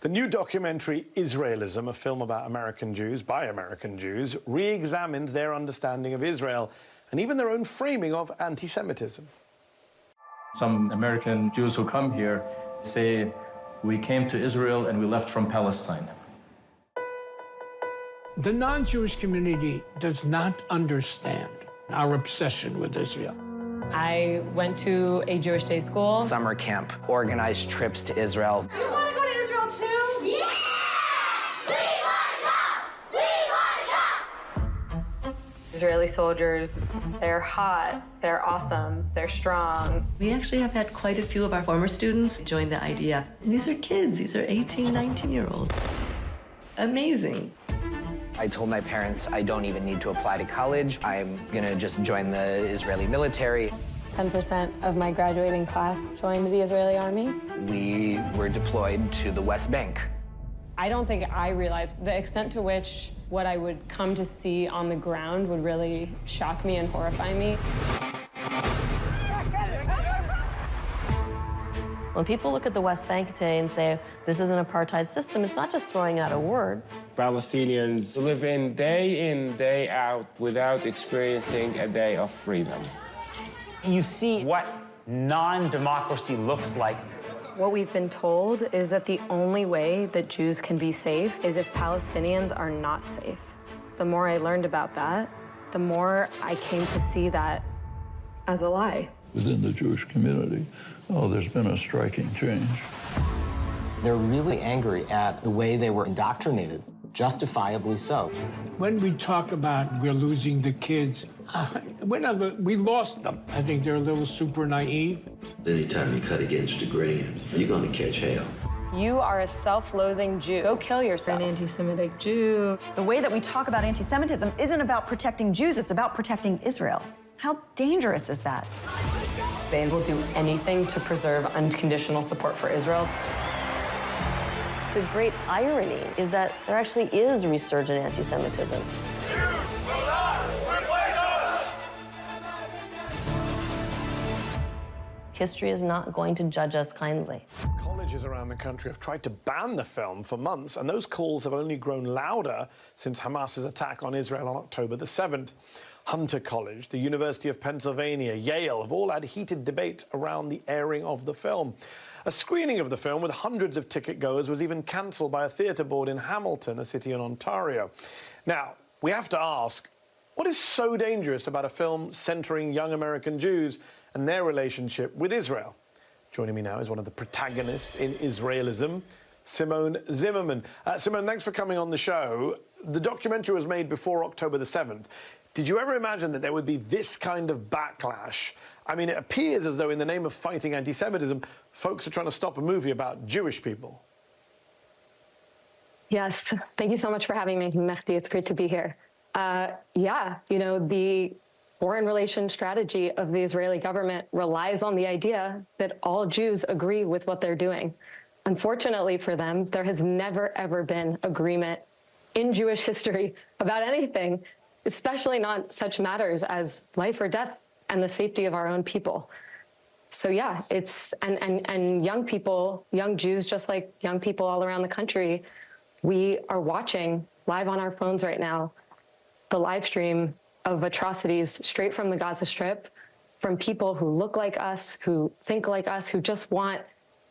The new documentary, Israelism, a film about American Jews by American Jews, re-examines their understanding of Israel and even their own framing of anti-Semitism. Some American Jews who come here say, we came to Israel and we left from Palestine. The non-Jewish community does not understand our obsession with Israel. I went to a Jewish day school. Summer camp, organized trips to Israel. You want to go to Israel too? Yeah! We want to go! We want to go! Israeli soldiers, they're hot, they're awesome, they're strong. We actually have had quite a few of our former students join the IDF. And these are kids, these are 18, 19-year-olds. Amazing. I told my parents I don't even need to apply to college. I'm gonna just join the Israeli military. 10% of my graduating class joined the Israeli army. We were deployed to the West Bank. I don't think I realized the extent to which what I would come to see on the ground would really shock me and horrify me. When people look at the West Bank today and say, this is an apartheid system, it's not just throwing out a word. Palestinians live in, day out, without experiencing a day of freedom. You see what non-democracy looks like. What we've been told is that the only way that Jews can be safe is if Palestinians are not safe. The more I learned about that, the more I came to see that as a lie. Within the Jewish community, there's been a striking change. They're really angry at the way they were indoctrinated, justifiably so. When we talk about we're losing the kids, we lost them. I think they're a little super naive. Anytime you cut against the grain, you're going to catch hell. You are a self-loathing Jew. Go kill yourself. An anti-Semitic Jew. The way that we talk about anti-Semitism isn't about protecting Jews, it's about protecting Israel. How dangerous is that? They will do anything to preserve unconditional support for Israel. The great irony is that there actually is resurgent anti-Semitism. Jews will not replace us! History is not going to judge us kindly. Colleges around the country have tried to ban the film for months, and those calls have only grown louder since Hamas's attack on Israel on October the 7th. Hunter College, the University of Pennsylvania, Yale have all had heated debate around the airing of the film. A screening of the film with hundreds of ticket goers was even cancelled by a theatre board in Hamilton, a city in Ontario. Now, we have to ask, what is so dangerous about a film centering young American Jews and their relationship with Israel? Joining me now is one of the protagonists in Israelism, Simone Zimmerman. Simone, thanks for coming on the show. The documentary was made before October the 7th. Did you ever imagine that there would be this kind of backlash? I mean, it appears as though in the name of fighting anti-Semitism, folks are trying to stop a movie about Jewish people. Yes, thank you so much for having me, Mehdi. It's great to be here. Yeah, you know, the foreign relations strategy of the Israeli government relies on the idea that all Jews agree with what they're doing. Unfortunately for them, there has never, ever been agreement in Jewish history about anything, especially not such matters as life or death and the safety of our own people. So yeah, it's, and young people, young Jews, just like young people all around the country, we are watching live on our phones right now, the live stream of atrocities straight from the Gaza Strip, from people who look like us, who think like us, who just want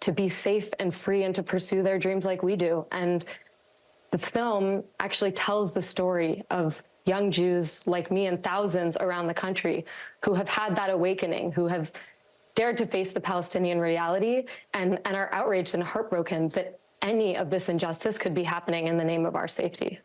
to be safe and free and to pursue their dreams like we do. And the film actually tells the story of young Jews like me and thousands around the country who have had that awakening, who have dared to face the Palestinian reality and are outraged and heartbroken that any of this injustice could be happening in the name of our safety.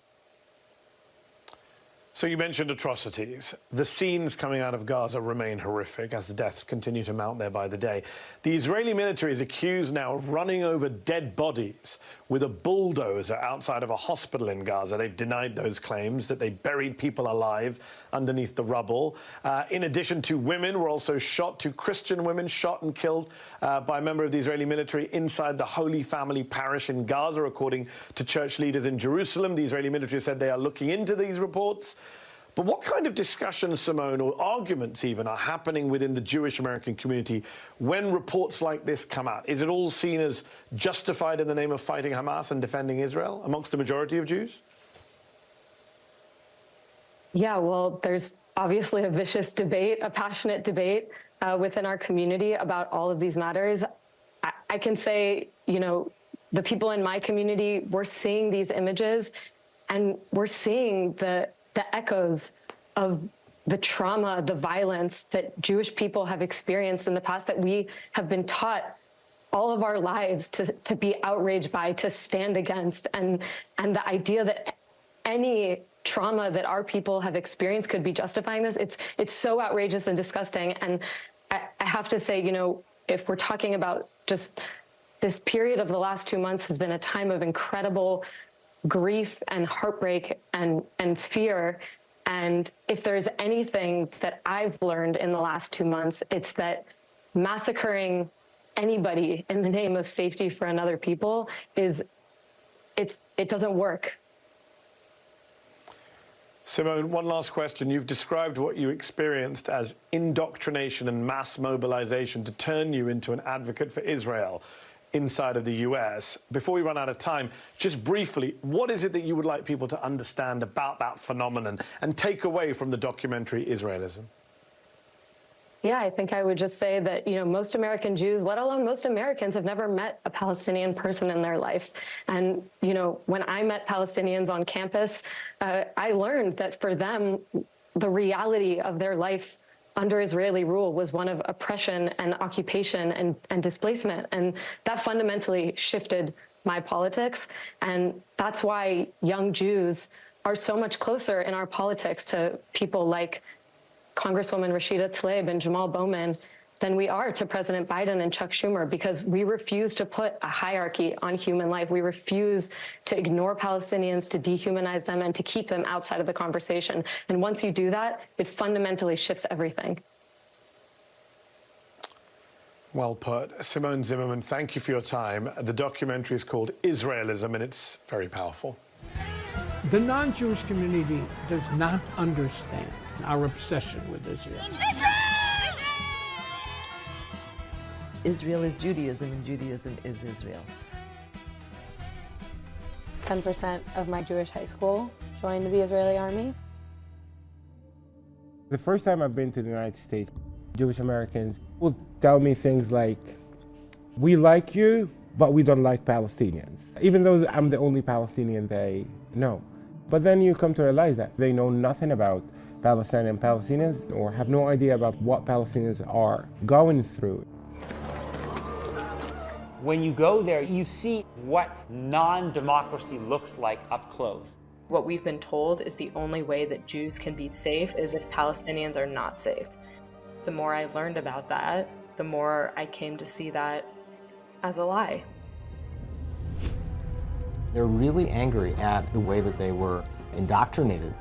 So you mentioned atrocities. The scenes coming out of Gaza remain horrific as the deaths continue to mount there by the day. The Israeli military is accused now of running over dead bodies with a bulldozer outside of a hospital in Gaza. They've denied those claims that they buried people alive underneath the rubble. In addition, 2 women were also shot, 2 Christian women shot and killed by a member of the Israeli military inside the Holy Family Parish in Gaza, according to church leaders in Jerusalem. The Israeli military said they are looking into these reports. But But what kind of discussions, Simone, or arguments even, are happening within the Jewish American community when reports like this come out? Is it all seen as justified in the name of fighting Hamas and defending Israel amongst the majority of Jews? Yeah, well, there's obviously a vicious debate, a passionate debate within our community about all of these matters. I can say, you know, the people in my community, we're seeing these images and we're seeing the echoes of the trauma, the violence that Jewish people have experienced in the past, that we have been taught all of our lives to be outraged by, to stand against. And the idea that any trauma that our people have experienced could be justifying this, it's so outrageous and disgusting. And I have to say, you know, if we're talking about just this period of the last 2 months has been a time of incredible grief and heartbreak and fear. And if there's anything that I've learned in the last 2 months, it's that massacring anybody in the name of safety for another people it doesn't work. Simone, one last question. You've described what you experienced as indoctrination and mass mobilization to turn you into an advocate for Israel inside of the US. Before we run out of time, just briefly, what is it that you would like people to understand about that phenomenon and take away from the documentary Israelism? Yeah, I think I would just say that, you know, most American Jews, let alone most Americans, have never met a Palestinian person in their life. And, you know, when I met Palestinians on campus, I learned that for them, the reality of their life under Israeli rule was one of oppression and occupation and displacement. And that fundamentally shifted my politics. And that's why young Jews are so much closer in our politics to people like Congresswoman Rashida Tlaib and Jamal Bowman than we are to President Biden and Chuck Schumer, because we refuse to put a hierarchy on human life. We refuse to ignore Palestinians, to dehumanize them, and to keep them outside of the conversation. And once you do that, it fundamentally shifts everything. Well put. Simone Zimmerman, thank you for your time. The documentary is called Israelism, and it's very powerful. The non-Jewish community does not understand our obsession with Israel. Israel is Judaism, and Judaism is Israel. 10% of my Jewish high school joined the Israeli army. The first time I've been to the United States, Jewish Americans will tell me things like, we like you, but we don't like Palestinians. Even though I'm the only Palestinian they know. But then you come to realize that they know nothing about Palestine and Palestinians, or have no idea about what Palestinians are going through. When you go there, you see what non-democracy looks like up close. What we've been told is the only way that Jews can be safe is if Palestinians are not safe. The more I learned about that, the more I came to see that as a lie. They're really angry at the way that they were indoctrinated,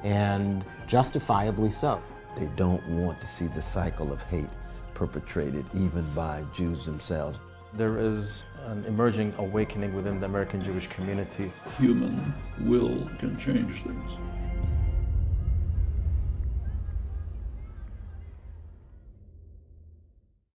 and justifiably so. They don't want to see the cycle of hate perpetrated even by Jews themselves. There is an emerging awakening within the American Jewish community. Human will can change things.